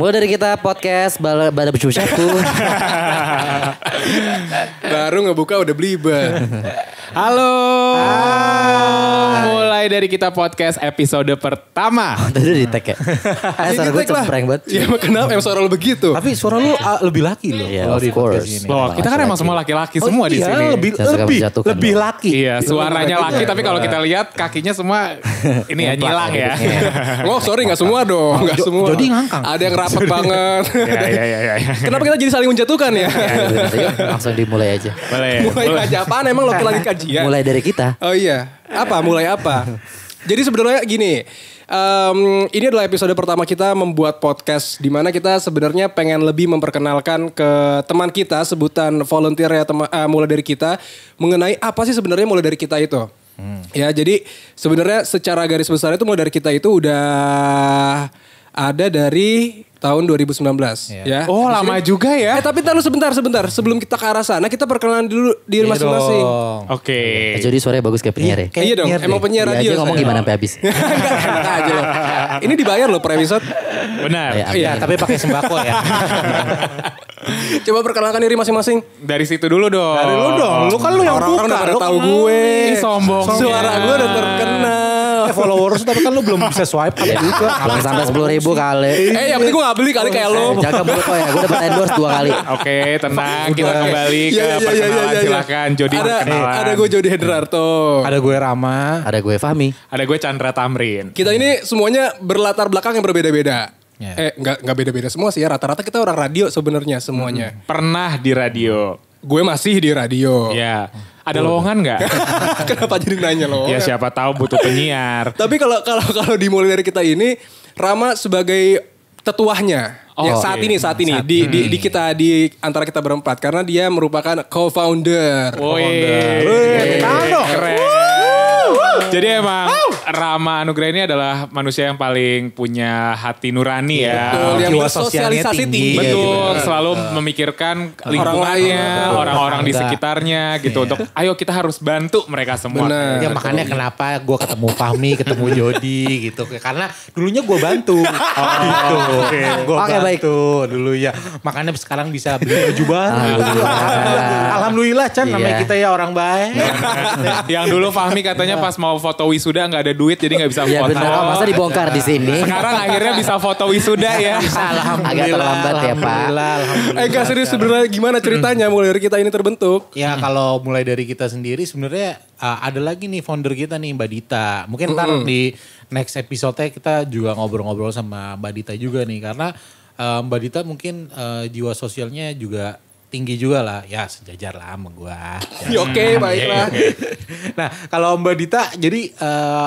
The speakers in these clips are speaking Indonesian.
Mulai dari kita podcast Bada Becu Satu. Baru ngebuka udah belibet. Halo. Mulai dari kita podcast episode pertama. Tadi di tag ya. Suara gue cempreng banget. Ya kenapa emang suara lu begitu? Tapi suara lu lebih laki loh. Iya, kalau of di podcast course. ini. Loh, kita kan emang semua laki-laki semua di sini. Lebih laki. Iya, suaranya laki tapi kalau kita lihat kakinya semua ini ya nyilang ya. Oh sorry gak semua dong. Gak semua. Jadi ngangkang. Ada yang rapat banget. Iya. Kenapa kita jadi saling menjatuhkan ya? Yuk, langsung dimulai aja. Mulai aja apaan emang lo lagi kajian? Mulai dari kita. Oh iya. Mulai apa? Jadi sebenarnya gini. Ini adalah episode pertama kita membuat podcast di mana kita sebenarnya pengen lebih memperkenalkan ke teman kita sebutan volunteer ya mulai dari kita mengenai apa sih sebenarnya mulai dari kita itu. Ya jadi sebenarnya secara garis besar itu mulai dari kita itu udah ada dari tahun 2019 ya. Oh lama juga ya. Tapi tahu sebentar sebelum kita ke arah sana kita perkenalan dulu diri masing-masing. Oke. Jadi suaranya bagus kayak penyiar ya. Iya dong, emang penyiar Iya radio. aja ngomong gimana sampai habis. Enak aja loh. Ini dibayar loh per episode. Benar. Iya, Tapi pakai sembako ya. Coba perkenalkan diri masing-masing. Dari situ dulu dong. Dari lu dong. Lu kan lu yang Orang-orang buka. udah pada Lu tahu kan gue. Ih, sombong. Suara gue udah terkenal. followers tapi kan lu belum bisa swipe up juga. Belum sampai 10.000 kali. Yang penting gue gak beli kali kayak lo. Jaga mulut kok ya. Gue dapat endorse 2 kali. Oke, tenang. Kita kembali ke Iya. perkenalan. Silakan Jody perkenalan. Ada gue Jody Hendrarto. Ada gue Rama. Ada gue Fahmi. Ada gue Chandra Tamrin. Kita ini semuanya berlatar belakang yang berbeda-beda. Ya. Nggak beda-beda semua sih ya. Rata-rata kita orang radio sebenarnya semuanya. Pernah di radio. Gue masih di radio. Ya. Ada lowongan nggak? Kenapa jadi nanya lo? Ya siapa tahu butuh penyiar. Tapi kalau dimulai dari kita ini, Rama sebagai tetuahnya. Oh, Ya, saat iya. ini di kita di antara kita berempat karena dia merupakan co-founder. Keren. Jadi emang Rama Anugrah ini adalah manusia yang paling punya hati nurani ya. Betul, yang Jiwa bersosialisasi sosialnya tinggi. tinggi. Betul, selalu memikirkan lingkungannya, lain. orang-orang di Enggak. sekitarnya gitu. Untuk ayo kita harus bantu mereka semua. Benar. Ya makanya kenapa gue ketemu Fahmi, ketemu Jody gitu. Karena dulunya gue bantu. Gitu. Gue Oke, baik. bantu dulu ya. Makanya sekarang bisa beli baju baru. Alhamdulillah Chan, namanya Iya. kita ya orang baik. Yang dulu Fahmi katanya pas mau foto wisuda nggak ada duit jadi nggak bisa Iya foto. benar. Masa dibongkar di sini. Sekarang akhirnya bisa foto wisuda ya. Agak terlambat ya Pak. Alhamdulillah. Enggak serius sebenarnya gimana ceritanya mulai dari kita ini terbentuk? Ya kalau mulai dari kita sendiri sebenarnya ada lagi nih founder kita nih Mbak Dita. Mungkin ntar di next episode kita juga ngobrol-ngobrol sama Mbak Dita juga nih. Karena Mbak Dita mungkin jiwa sosialnya juga tinggi juga lah. Ya sejajar lah sama gua. Ya, Oke, baiklah. Nah kalau Mbak Dita jadi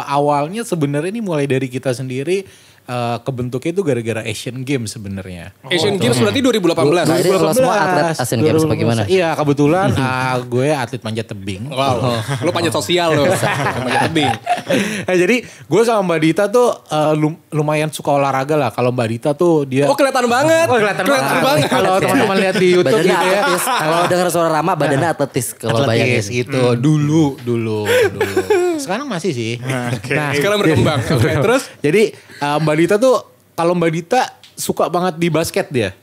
awalnya sebenarnya ini mulai dari kita sendiri kebentuknya itu gara-gara Asian Games sebenarnya. Asian Games berarti 2018. Nah, ini lo semua atlet Asian Games apa gimana? Iya kebetulan gue atlet panjat tebing. Wow, lo panjat sosial lo. Panjat tebing. Nah, jadi gue sama Mbak Dita tuh lumayan suka olahraga lah. Kalau Mbak Dita tuh dia Oh kelihatan banget. kelihatan banget. Kalau teman-teman lihat di YouTube Badannya gitu ya. atletis. Kalau dengar suara Rama badannya atletis. Kalau bayangin. Atletis gitu. Dulu. Sekarang masih sih. Nah, Sekarang berkembang. Oke, terus? Jadi Mbak Dita tuh kalau Mbak Dita suka banget di basket dia.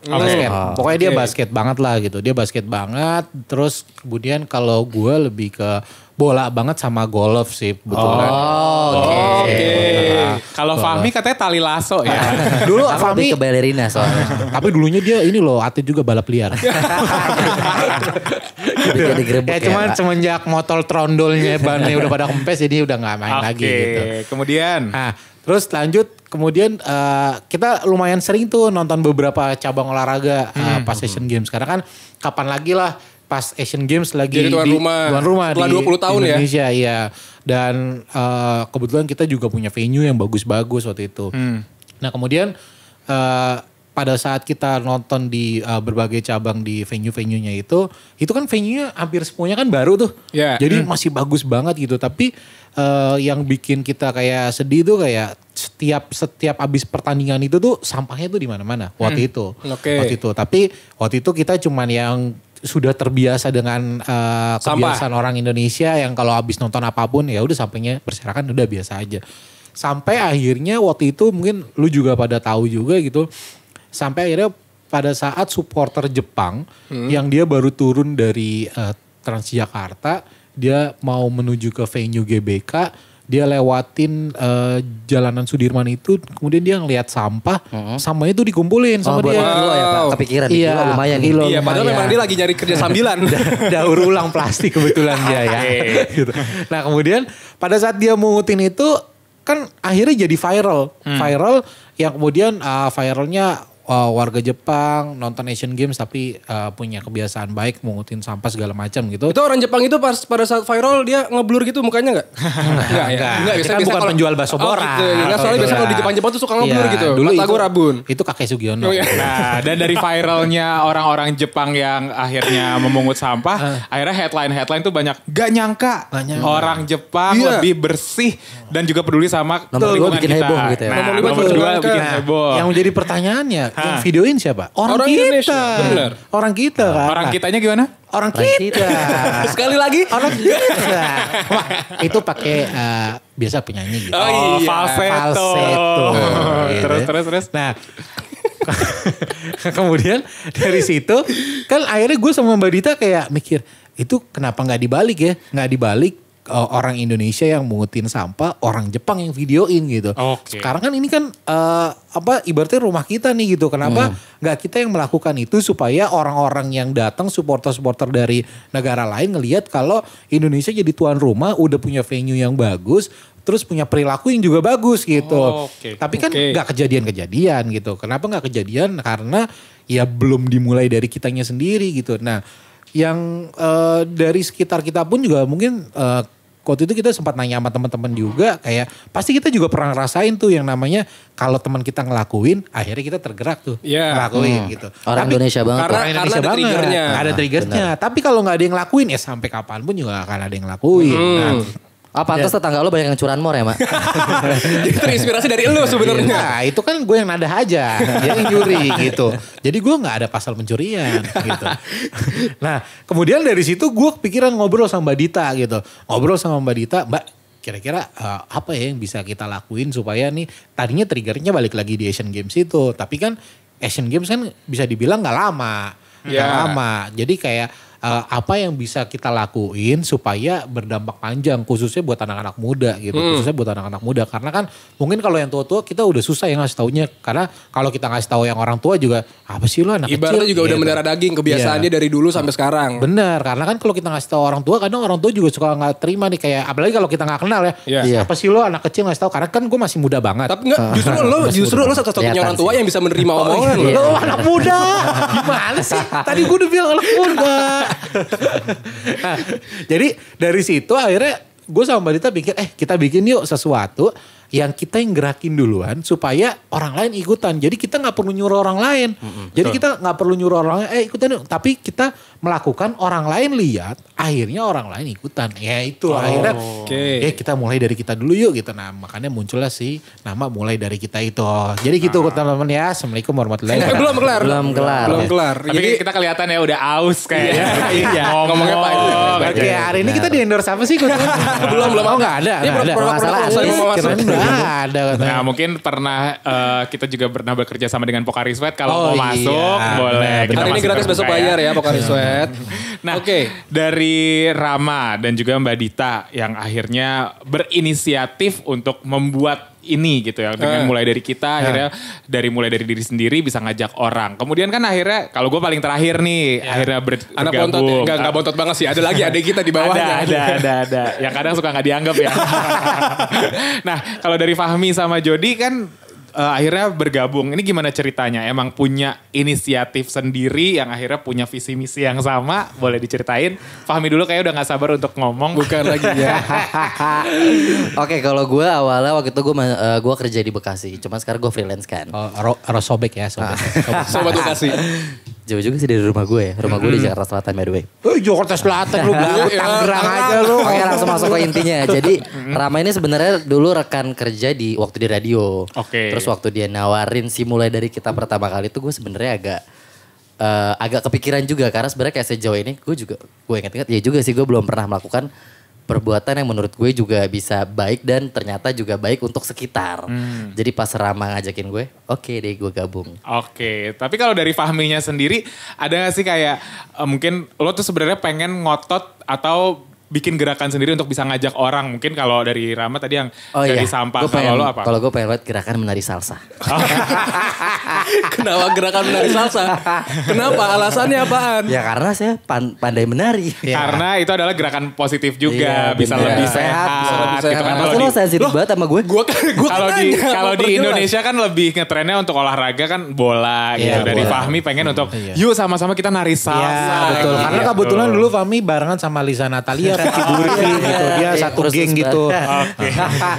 Basket. Pokoknya dia basket banget lah gitu. Dia basket banget. Terus kemudian kalau gue lebih ke bola banget sama golf sih kebetulan. Oke. Kalau Fahmi katanya tali lasso ya. Dulu Aku lebih Fahmi ke balerina soalnya. tapi dulunya dia ini loh atlet juga balap liar. Udah jadi gerebek Ya ya cuman Pak. semenjak motor trondolnya bannya udah pada kempes jadi udah gak main lagi gitu. Kemudian Nah terus lanjut kemudian kita lumayan sering tuh nonton beberapa cabang olahraga pas Asian Games. Karena kan kapan lagi lah pas Asian Games lagi Jadi tuan rumah. Setelah 20 tahun ya? Indonesia iya. Dan kebetulan kita juga punya venue yang bagus-bagus waktu itu. Nah kemudian pada saat kita nonton di berbagai cabang di venue-venue-nya itu kan venue-nya hampir semuanya kan baru tuh. Ya. Jadi masih bagus banget gitu. Tapi yang bikin kita kayak sedih tuh kayak setiap abis pertandingan itu tuh sampahnya tuh di mana-mana waktu itu. Oke. Waktu itu. Tapi waktu itu kita cuman yang sudah terbiasa dengan kebiasaan orang Indonesia yang kalau habis nonton apapun ya udah sampainya berserakan udah biasa aja. Sampai akhirnya waktu itu mungkin lu juga pada tahu juga gitu. sampai akhirnya pada saat supporter Jepang yang dia baru turun dari Transjakarta, dia mau menuju ke venue GBK, dia lewatin jalanan Sudirman itu, kemudian dia ngelihat sampah, sampahnya itu dikumpulin sama dia. Kilo ya Pak, kepikiran Iya, kilo lumayan. kilo Iya, padahal lumayan. memang dia lagi nyari kerja sambilan. Daur ulang plastik kebetulan dia ya. Gitu. Nah kemudian pada saat dia mungutin itu kan akhirnya jadi viral. Viral yang kemudian viralnya warga Jepang nonton Asian Games tapi punya kebiasaan baik mungutin sampah segala macam gitu. Itu orang Jepang itu pada saat viral dia ngeblur gitu mukanya nggak? Enggak. Kita kan bukan penjual bakso borak. Gitu. Enggak, soalnya biasanya kalau di Jepang tuh suka ngeblur Iya, gitu. Dulu Mata gue rabun. Itu kakek Sugiono. Oh, iya. Nah, dan dari viralnya orang-orang Jepang yang akhirnya memungut sampah, akhirnya headline tuh banyak. Gak nyangka orang Jepang lebih bersih dan juga peduli sama Nomor 2 lingkungan bikin kita. heboh gitu ya. Nah, Nomor nomor 5 2 juga bikin kan. heboh. Yang menjadi pertanyaannya, yang videoin siapa? Orang Indonesia, kita. bener. Orang kita kan. Orang kitanya gimana? Orang kita. Sekali lagi. Orang kita. Wah, itu pakai biasa penyanyi gitu. Oh, iya. Falsetto. Gitu. Terus. Nah, kemudian dari situ kan akhirnya gue sama Mbak Dita kayak mikir, itu kenapa nggak dibalik ya? Nggak dibalik orang Indonesia yang mungutin sampah, orang Jepang yang videoin gitu. Oke. Sekarang kan ini kan ibaratnya rumah kita nih gitu. Kenapa nggak kita yang melakukan itu supaya orang-orang yang datang supporter-supporter dari negara lain ngelihat kalau Indonesia jadi tuan rumah, udah punya venue yang bagus, terus punya perilaku yang juga bagus gitu. Oke. Tapi kan nggak kejadian-kejadian gitu. Kenapa nggak kejadian? Karena ya belum dimulai dari kitanya sendiri gitu. Nah, yang dari sekitar kita pun juga mungkin waktu itu kita sempat nanya sama teman-teman juga, kayak pasti kita juga pernah ngerasain tuh yang namanya kalau teman kita ngelakuin, akhirnya kita tergerak tuh ngelakuin gitu. Orang Indonesia banget. Karena Orang Indonesia ada banget. triggernya. Ada triggernya. Tapi kalau nggak ada yang ngelakuin ya sampai kapanpun juga gak akan ada yang ngelakuin. Nah, Pantas tetangga lo banyak yang curanmor ya Mak? Jadi terinspirasi dari lu sebenarnya. Nah itu kan gue yang nada aja, dia yang nyuri gitu. Jadi gue nggak ada pasal pencurian gitu. Nah kemudian dari situ gue kepikiran ngobrol sama Mbak Dita gitu. Ngobrol sama Mbak Dita, Mbak kira-kira apa ya yang bisa kita lakuin supaya nih, tadinya triggernya balik lagi di Asian Games itu. Tapi kan Asian Games kan bisa dibilang gak lama. Gak lama. Jadi kayak apa yang bisa kita lakuin supaya berdampak panjang khususnya buat anak-anak muda gitu. Khususnya buat anak-anak muda karena kan mungkin kalau yang tua-tua kita udah susah ya ngasih taunya, karena kalau kita ngasih tahu yang orang tua juga apa sih lo anak Ibaratnya kecil juga udah gitu. mendarah daging kebiasaannya dari dulu sampai sekarang. Bener, karena kan kalau kita ngasih tahu orang tua, kadang orang tua juga suka nggak terima nih, kayak apalagi kalau kita nggak kenal ya. Iya. Apa sih lo anak kecil ngasih tahu, karena kan gue masih muda banget. Tapi enggak, justru lo satu-satunya Kelihatan orang tua sih. yang bisa menerima omongan lo. Lo anak muda, gimana sih? Tadi gue udah bilang anak muda. Nah, jadi dari situ akhirnya gue sama Mbak Dita pikir, kita bikin yuk sesuatu yang kita yang gerakin duluan supaya orang lain ikutan. Jadi kita nggak perlu nyuruh orang lain. Jadi kita nggak perlu nyuruh orang lain, ikutan yuk. Tapi kita melakukan, orang lain lihat, akhirnya orang lain ikutan. Ya itu akhirnya, kita mulai dari kita dulu yuk gitu. Nah makanya muncullah sih nama mulai dari kita itu. Jadi gitu teman-teman ya. Assalamualum warahmatullahi wabarakatuh. Belum kelar. Belum kelar. Tapi Jadi kita kelihatan ya udah aus kayaknya. Iya, ngomongnya panjang. Oke, hari ini kita di endorse apa sih? belum. Oh nggak ada. Ini Nggak ada. produk-produk Masalah saya mau masuk. Kirain nggak ada. Nah mungkin pernah kita juga pernah bekerja sama dengan Pocari Sweat. Kalau Oh, mau masuk iya. boleh. Benar, Kita Hari ini masih gratis, terbuka besok bayar ya Pocari Sweat. Nah Oke. dari Rama dan juga Mbak Dita yang akhirnya berinisiatif untuk membuat ini gitu ya. Dengan mulai dari kita akhirnya mulai dari diri sendiri bisa ngajak orang. Kemudian kan akhirnya kalau gue paling terakhir nih akhirnya Anak bontot ya? Enggak bontot banget sih. Ada lagi adik kita di bawahnya. Ada. Yang kadang suka nggak dianggap ya. Nah kalau dari Fahmi sama Jody kan akhirnya bergabung. Ini gimana ceritanya? Emang punya inisiatif sendiri yang akhirnya punya visi misi yang sama? Boleh diceritain? Fahmi dulu kayak udah gak sabar untuk ngomong. Bukan lagi ya. Oke, kalau gue awalnya waktu itu gue kerja di Bekasi. Cuma sekarang gue freelance kan. Harus sobek ya, sobek. Sobat Bekasi. Jauh juga sih dari rumah gue ya. Rumah gue di Jakarta Selatan by the way. Jakarta Selatan lu banget, Tangerang aja lu. Oke, langsung masuk ke intinya. Jadi Rama ini sebenarnya dulu rekan kerja waktu di radio. Oke. Terus waktu dia nawarin sih mulai dari kita pertama kali itu gue sebenarnya agak kepikiran juga, karena sebenarnya kayak sejauh ini gue ingat-ingat ya juga sih gue belum pernah melakukan perbuatan yang menurut gue juga bisa baik dan ternyata juga baik untuk sekitar. Jadi pas Rama ngajakin gue, oke deh gue gabung. Oke, tapi kalau dari Fahminya sendiri ada gak sih kayak mungkin lo tuh sebenarnya pengen ngotot atau bikin gerakan sendiri untuk bisa ngajak orang. Mungkin kalau dari Rama tadi yang dari sampah, kalau lo apa? Kalau gue pengen buat gerakan menari salsa. Kenapa gerakan menari salsa? Kenapa? Alasannya apaan? Ya karena saya pandai menari. Karena itu adalah gerakan positif juga, bisa bener. lebih sehat. Bisa lebih sehat. Gitu kan. Masa lo sensitif banget sama gue? Kalau di Indonesia kan lebih ngetrennya untuk olahraga kan bola gitu. Iya, Dari bola. Fahmi pengen untuk yuk sama-sama kita nari salsa. Iya, betul. gitu. Karena kebetulan dulu Fahmi barengan sama Lisa Natalia, Ricky Burfi gitu. Dia satu Terus geng gitu.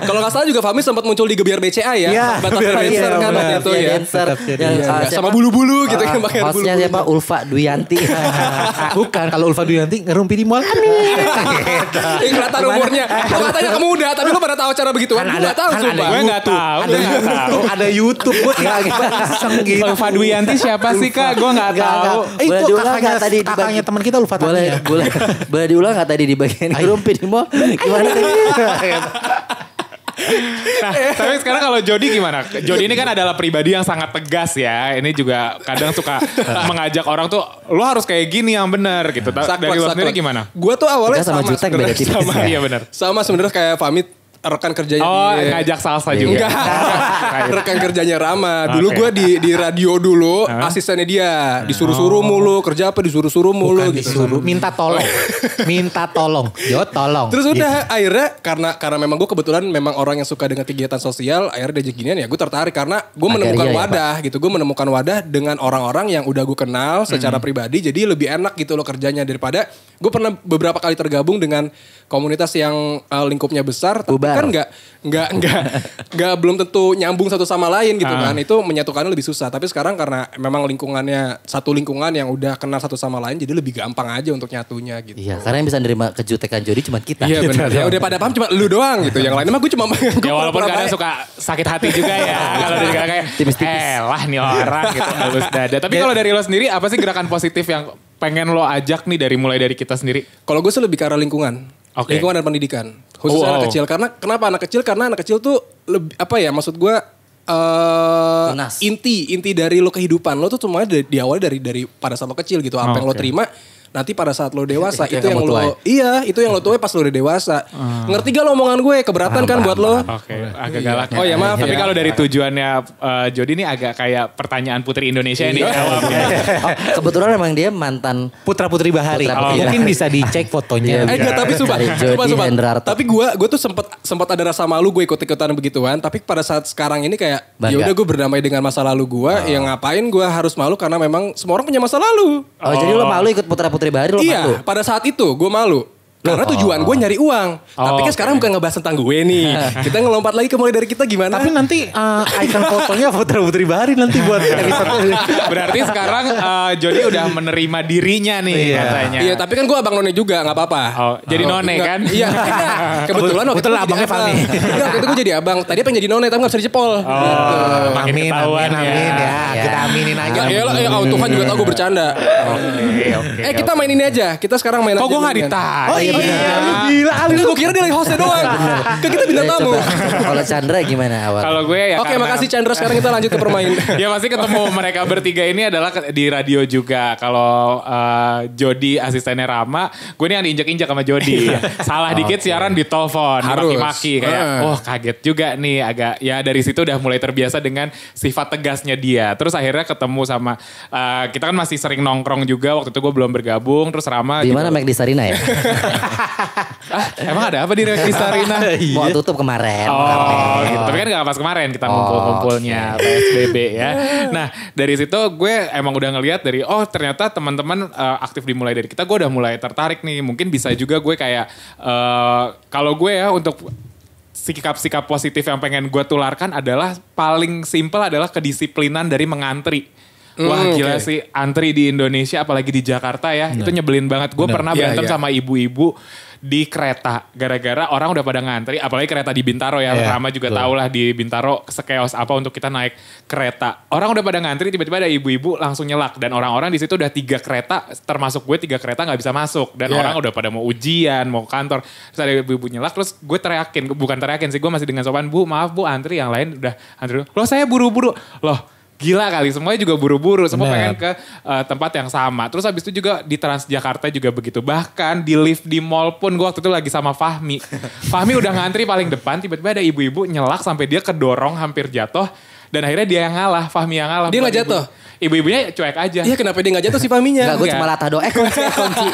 Kalau nggak salah juga Fahmi sempat muncul di Gebiar BCA ya. Iya, Batas Gebiar dancer BCA, kan waktu benar. itu ya. Dancer. Tetap jadi. Yang, Iya, siapa? sama bulu-bulu gitu kan pakai Hostnya bulu-bulu. siapa? Ulfa Duyanti. Bukan, kalau Ulfa Duyanti ngerumpi di mall. Yang kelihatan umurnya. Lo katanya kamu muda, tapi lo pada tahu cara begituan. Gue nggak tahu sumpah. Gue nggak tahu. Ada YouTube buat iseng gitu. Ulfa Duyanti siapa sih Kak? Gue nggak tahu. Boleh Itu diulang kakaknya, nggak tadi di kakaknya teman kita Ulfa Boleh, Tania. boleh diulang nggak tadi di bagian ngerumpi di mall? Gimana tadi? Nah, tapi sekarang kalau Jody gimana? Jody ini kan adalah pribadi yang sangat tegas ya. Ini juga kadang suka mengajak orang tuh, lo harus kayak gini yang benar gitu. Dari lo sendiri gimana? Gue tuh awalnya Kita sama Jutek beda tipis. sama, Iya benar. sama sebenarnya kayak Fahmi rekan kerjanya Oh, dia. ngajak salsa juga. Enggak, rekan kerjanya Rama. Dulu gue di radio dulu, asistennya dia. Disuruh-suruh mulu, kerja apa disuruh-suruh mulu. Bukan gitu. disuruh, minta tolong. Minta tolong. Jo, tolong. Terus udah akhirnya karena memang gue kebetulan memang orang yang suka dengan kegiatan sosial, akhirnya diajak ginian ya gue tertarik karena gue menemukan Akhirnya ya, wadah gitu. Gue menemukan wadah dengan orang-orang yang udah gue kenal secara pribadi, jadi lebih enak gitu loh kerjanya daripada gue pernah beberapa kali tergabung dengan komunitas yang lingkupnya besar, tapi Bubar. kan nggak belum tentu nyambung satu sama lain gitu kan. Itu menyatukannya lebih susah. Tapi sekarang karena memang lingkungannya satu lingkungan yang udah kenal satu sama lain, jadi lebih gampang aja untuk nyatunya gitu. Iya, karena yang bisa nerima kejutekan Jody cuma kita. Iya benar. Ya udah pada paham cuma lu doang gitu. Yang lainnya mah gue cuma Ya walaupun kadang suka sakit hati juga ya. Kalau dari kayak Tipis-tipis. lah nih orang gitu. Halus dada. Tapi kalau dari lo sendiri apa sih gerakan positif yang pengen lo ajak nih mulai dari kita sendiri? Kalau gue sih lebih ke arah lingkungan. Oke. Lingkungan dan pendidikan. Khususnya anak kecil. Karena kenapa anak kecil? Karena anak kecil tuh lebih, apa ya maksud gue Tunas. inti dari lo kehidupan lo tuh semuanya diawali dari pada saat lo kecil gitu. Apa yang lo terima nanti pada saat lo dewasa Itu itu yang yang kamu lo tuai. itu yang lo tuai pas lo udah dewasa. Ngerti gak lo omongan gue? Keberatan kan buat lo? Oke, agak galak. Oh ya maaf. Tapi ya. kalau dari tujuannya Jody ini agak kayak pertanyaan Putri Indonesia ini jawabnya. Oh, kebetulan emang dia mantan Putra Putri Bahari. Putra Putri Mungkin Bahari. bisa dicek fotonya. Enggak, tapi sumpah. Dari Jody Hendrarto. Tapi gue tuh sempat ada rasa malu gue ikut-ikutan begituan. Tapi pada saat sekarang ini kayak Bangga. ya udah gue berdamai dengan masa lalu gue. Yang ngapain gue harus malu karena memang semua orang punya masa lalu. Oh, jadi lo malu ikut Putra Putri Bahari lo Iya, malu? pada saat itu gue malu. Karena tujuan gue nyari uang. Tapi kan sekarang bukan ngebahas tentang gue nih. Kita ngelompat lagi ke mulai dari kita gimana. Tapi nanti icon fotonya Putra Putri Bahari nanti buat episode. Berarti sekarang Jody udah menerima dirinya nih katanya. Iya, tapi kan gue abang none juga, nggak apa-apa. Oh, jadi none Enggak, kan? Iya. Kebetulan waktu Kebetulan itu abangnya jadi abang. Fahmi. Enggak, waktu itu gue jadi abang. Tadi pengen jadi none, tapi nggak bisa dicepol. Makin Amin, ketahuan amin, amin ya. Kita aminin aja. Ya iyalah, Tuhan juga tahu gue bercanda. Oke. Kita main ini aja. Kita sekarang main Kok aja. gue gak mendingan. ditanya? Oh iya. Gila, gue kira dia lagi hostnya doang. Kan kita bintang tamu. Kalau Chandra gimana awal? Kalau gue ya Oke, karena- makasih Chandra. Sekarang kita lanjut ke permain. Ya pasti ketemu mereka bertiga ini adalah di radio juga. Kalau Jody asistennya Rama, gue ini yang diinjak-injak sama Jody. Salah dikit siaran ditelepon, Harus. dimaki-maki kayak, kaget juga nih agak. Ya dari situ udah mulai terbiasa dengan sifat tegasnya dia. Terus akhirnya ketemu sama kita kan masih sering nongkrong juga. Waktu itu gue belum bergabung. Terus Rama Di mana Mac di Sarina ya? emang ada apa di Revista Sarina? Mau tutup kemarin. Oh gitu. Tapi kan gak pas kemarin kita ngumpul-ngumpulnya PSBB ya. Nah dari situ gue emang udah ngelihat dari ternyata teman-teman aktif dimulai dari kita. Gue udah mulai tertarik nih. Mungkin bisa juga gue kayak kalau gue ya untuk sikap-sikap positif yang pengen gue tularkan adalah paling simpel adalah kedisiplinan dari mengantri. Wah gila oke. sih antri di Indonesia apalagi di Jakarta ya. Itu nyebelin banget. Gue pernah Iya, berantem iya. sama ibu-ibu di kereta. Gara-gara orang udah pada ngantri, apalagi kereta di Bintaro ya. Iya, Rama juga tahu lah di Bintaro sekeos apa untuk kita naik kereta. Orang udah pada ngantri, tiba-tiba ada ibu-ibu langsung nyelak. Dan orang-orang di situ udah 3 kereta, termasuk gue 3 kereta gak bisa masuk. Dan orang udah pada mau ujian, mau kantor. Terus ada ibu-ibu nyelak, terus gue teriakin. Bukan teriakin sih, gue masih dengan sopan, Bu maaf Bu antri, yang lain udah antri. Loh saya buru-buru. Loh gila kali, semuanya juga buru-buru, semua pengen ke tempat yang sama. Terus habis itu juga di Transjakarta juga begitu. Bahkan di lift di mall pun gue waktu itu lagi sama Fahmi. Fahmi udah ngantri paling depan, tiba-tiba ada ibu-ibu nyelak sampai dia kedorong hampir jatuh. Dan akhirnya dia yang ngalah, Fahmi yang ngalah. Dia gak jatuh? Ibu-ibunya cuek aja. Iya kenapa dia gak jatuh sih Fahminya? Enggak, gue cuma latah doang. Kunci.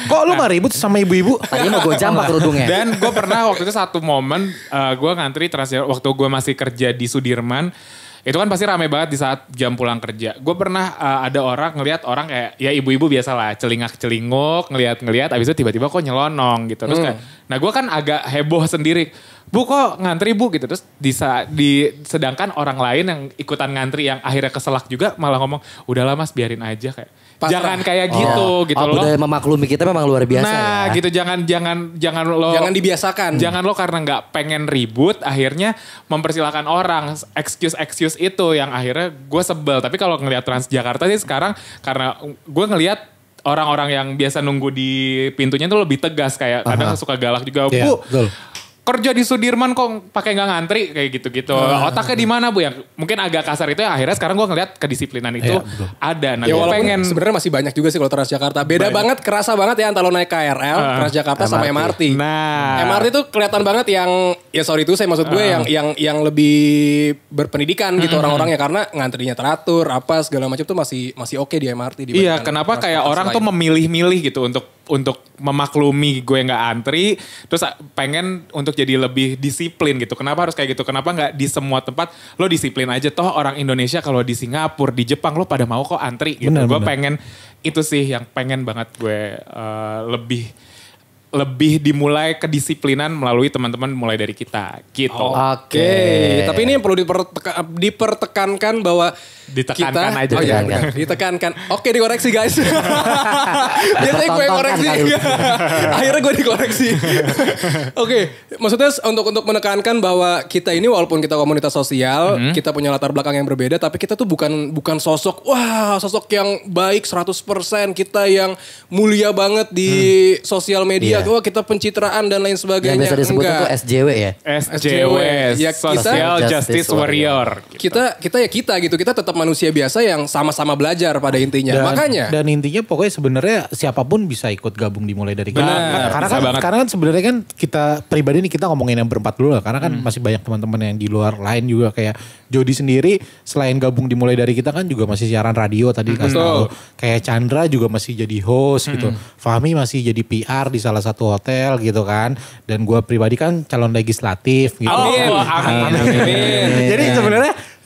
Kok lu gak ribut sama ibu-ibu? Tadi mau gue jambak kerudungnya. Dan gue pernah waktu itu satu momen, gue ngantri Transjakarta, waktu gue masih kerja di Sudirman. Itu kan pasti rame banget di saat jam pulang kerja. Gue pernah ada ngelihat orang kayak, ya ibu-ibu biasa lah, celingak-celinguk, ngelihat, abis itu tiba-tiba kok nyelonong gitu. Terus kayak, nah gue kan agak heboh sendiri. Bu kok ngantri bu gitu. Terus sedangkan orang lain yang ikutan ngantri yang akhirnya keselak juga malah ngomong, udahlah mas biarin aja kayak. Pasrah. Jangan kayak gitu loh. Budaya memaklumi kita memang luar biasa nah, ya. gitu jangan lo. Jangan dibiasakan. Jangan lo karena nggak pengen ribut akhirnya mempersilahkan orang excuse itu yang akhirnya gue sebel. Tapi kalau ngelihat Transjakarta sih sekarang karena gue ngelihat orang-orang yang biasa nunggu di pintunya tuh lebih tegas kayak kadang suka galak juga. Iya, Bu, betul. kerja di Sudirman kok pakai nggak ngantri kayak gitu-gitu. Otaknya di mana Bu? Yang mungkin agak kasar itu ya akhirnya sekarang gue ngeliat kedisiplinan itu ada. Nah, Ya gue walaupun pengen sebenarnya masih banyak juga sih kalau Transjakarta. Beda banget, kerasa banget ya antara lo naik KRL, Transjakarta sama MRT. Nah. MRT tuh kelihatan banget yang, ya sorry itu saya maksud gue yang lebih berpendidikan gitu orang-orangnya. Karena ngantrinya teratur, apa segala macam tuh masih oke di MRT. Iya, kenapa kayak orang tuh memilih-milih gitu untuk memaklumi gue nggak antri, terus pengen untuk jadi lebih disiplin gitu. Kenapa harus kayak gitu? Kenapa nggak di semua tempat lo disiplin aja? Toh orang Indonesia kalau di Singapura, di Jepang lo pada mau kok antri gitu. Gue pengen itu sih yang pengen banget gue lebih dimulai kedisiplinan melalui teman-teman mulai dari kita gitu. Oke. Tapi ini yang perlu dipertekankan bahwa Ditekankan kita, aja. oh iya, ditekankan. Oke, dikoreksi guys. Biasanya gue yang koreksi. Akhirnya gue dikoreksi. Oke, maksudnya untuk menekankan bahwa kita ini walaupun kita komunitas sosial, kita punya latar belakang yang berbeda, tapi kita tuh bukan sosok yang baik 100%, kita yang mulia banget di sosial media, wah kita pencitraan dan lain sebagainya. Yang biasa disebutnya tuh SJW ya. SJW, Ya, Social Justice Warrior. Kita gitu. Kita tetap manusia biasa yang sama-sama belajar pada intinya. Dan intinya pokoknya sebenarnya siapapun bisa ikut gabung dimulai dari kita. Benar, Karena kan sebenarnya kan kita pribadi nih kita ngomongin yang berempat dulu lah. Karena kan masih banyak teman-teman yang di luar lain juga kayak Jody sendiri selain gabung dimulai dari kita kan juga masih siaran radio tadi kasih tahu. Kayak Chandra juga masih jadi host gitu. Fahmi masih jadi PR di salah satu hotel gitu kan. Dan gue pribadi kan calon legislatif gitu. Amin. Jadi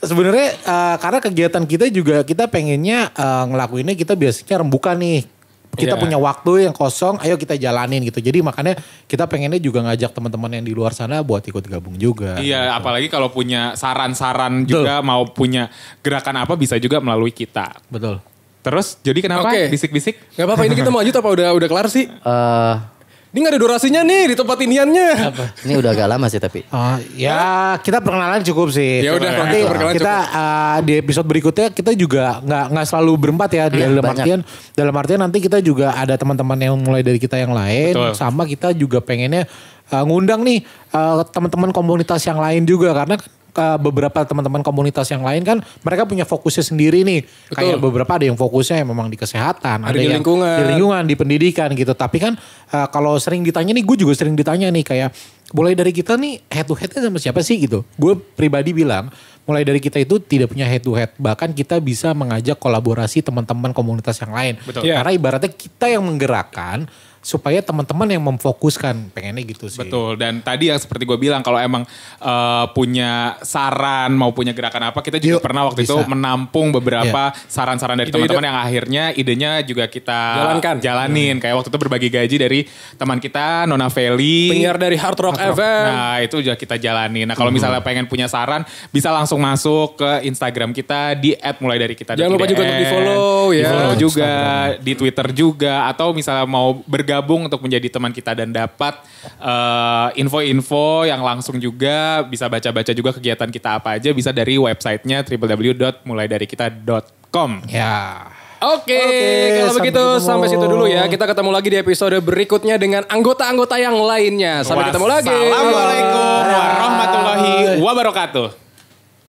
sebenarnya karena kegiatan kita juga kita pengennya ngelakuinnya kita biasanya rembukan nih. Kita punya waktu yang kosong, ayo kita jalanin gitu. Jadi makanya kita pengennya juga ngajak teman-teman yang di luar sana buat ikut gabung juga. Iya, gitu. apalagi kalau punya saran-saran juga mau punya gerakan apa bisa juga melalui kita. Betul. Terus jadi kenapa bisik-bisik? Gak apa-apa, ini kita mau lanjut apa udah kelar sih? Ini gak ada durasinya nih di tempat iniannya. Ini udah agak lama sih tapi. Ya kita perkenalan cukup sih. Ya udah, nanti kita di episode berikutnya kita juga nggak selalu berempat ya. Dalam artian nanti kita juga ada teman-teman yang mulai dari kita yang lain. Betul. Sama kita juga pengennya ngundang nih teman-teman komunitas yang lain juga karena beberapa teman-teman komunitas yang lain kan mereka punya fokusnya sendiri nih. Betul. Kayak beberapa ada yang fokusnya memang di kesehatan, ada di yang lingkungan. di lingkungan, di pendidikan gitu. Tapi kan kalau sering ditanya nih, gue juga sering ditanya nih kayak mulai dari kita nih head to headnya sama siapa sih gitu. Gue pribadi bilang mulai dari kita itu tidak punya head to head. Bahkan kita bisa mengajak kolaborasi teman-teman komunitas yang lain. Betul. Karena ibaratnya kita yang menggerakkan supaya teman-teman yang memfokuskan, pengennya gitu sih. Betul, dan tadi yang seperti gue bilang kalau emang punya saran mau punya gerakan apa, kita juga pernah waktu itu menampung beberapa saran-saran dari teman-teman yang akhirnya idenya juga kita jalanin. Kayak waktu itu berbagi gaji dari teman kita Nona Feli, penyiar dari Hard Rock FM. Nah itu juga kita jalanin. Nah kalau misalnya pengen punya saran bisa langsung masuk ke Instagram kita di @mulaidarikita. Jangan lupa juga untuk di follow ya. Di follow juga, di Twitter juga, atau misalnya mau bergabung bergabung untuk menjadi teman kita dan dapat info-info yang langsung juga, bisa baca-baca juga kegiatan kita apa aja, bisa dari websitenya www.mulaidarikita.com. Ya. Oke, kalau begitu sampai situ dulu ya. Kita ketemu lagi di episode berikutnya dengan anggota-anggota yang lainnya. Sampai ketemu lagi. Assalamualaikum warahmatullahi wabarakatuh.